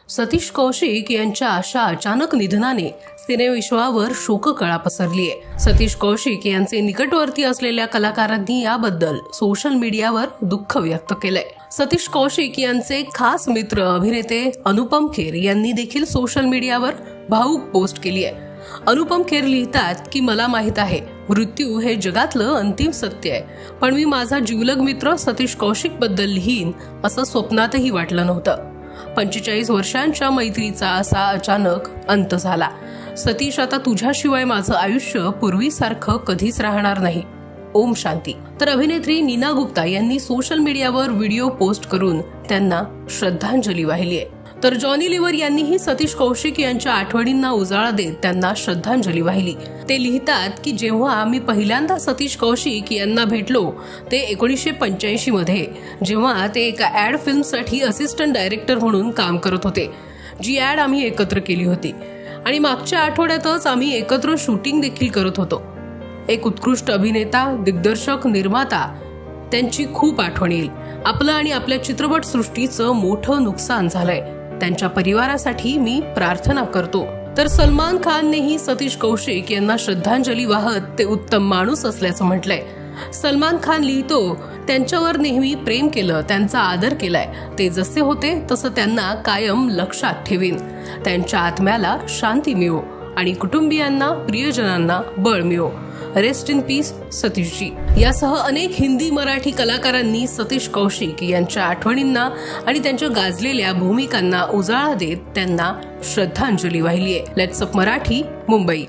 सतीश कौशिक यांच्या अशा अचानक निधनाने सिनेविश्वावर शोककळा पसरलीय। सतीश कौशिक यांचे निकटवर्ती असलेल्या कलाकारांनी याबद्दल सोशल मीडियावर दुःख व्यक्त केलंय। सतीश कौशिक यांचे खास मित्र अभिनेते अनुपम खेर यांनी देखील सोशल मीडियावर भावुक पोस्ट केली आहे। अनुपम खेर लिहितात की मला माहित आहे मृत्यू हे जगातलं अंतिम सत्य आहे, पण मी माझा जीवलग मित्र सतीश कौशिक बद्दल लिहीन असं स्वप्नातही वाटलं नव्हतं। 45 वर्षांच्या मैत्रीचा असा अचानक अंत झाला। सतीश, आता तुझ्याशिवाय माझं आयुष्य पूर्वीसारखं कधीच राहणार नाही। ओम शांती। तर अभिनेत्री नीना गुप्ता यांनी सोशल मीडियावर व्हिडिओ पोस्ट करून त्यांना श्रद्धांजली वाहिली आहे। तर जॉनी लिव्हर यांनीही सतीश कौशिक यांच्या आठवणींना उजाळा देत त्यांना श्रद्धांजली वाहिली। ते लिहितात की जेव्हा मी पहिल्यांदा सतीश कौशिक यांना भेटलो ते 1985 मध्ये, जेव्हा ते एका ऍड फिल्मसाठी असिस्टंट डायरेक्टर म्हणून काम करत होते, जी ऍड आम्ही एकत्र केली होती आणि मागच्या आठवड्यातच आम्ही एकत्र शूटिंग देखील करत होतो। एक उत्कृष्ट अभिनेता, दिग्दर्शक, निर्माता, त्यांची खूप आठवण येईल। आपलं आणि आपल्या चित्रपट सृष्टीचं मोठं नुकसान झालंय। त्यांच्या परिवारासाठी मी प्रार्थना करतो। तर सलमान खाननेही सतीश कौशिक यांना श्रद्धांजली वाहत ते उत्तम माणूस असल्याचं म्हटलंय। सलमान खान लिहितो, त्यांच्यावर नेहमी प्रेम केलं, त्यांचा आदर केलाय, ते जसे होते तसं त्यांना कायम लक्षात ठेवीन। त्यांच्या आत्म्याला शांती मिळो आणि कुटुंबियांना, प्रियजनांना बळ मिळो। Rest in peace सतीशजी। यासह अनेक हिंदी, मराठी कलाकारांनी सतीश कौशिक यांच्या आठवणींना आणि त्यांच्या गाजलेल्या भूमिकांना उजाळा देत त्यांना श्रद्धांजली वाहिली आहे। Let's up Marathi, Mumbai.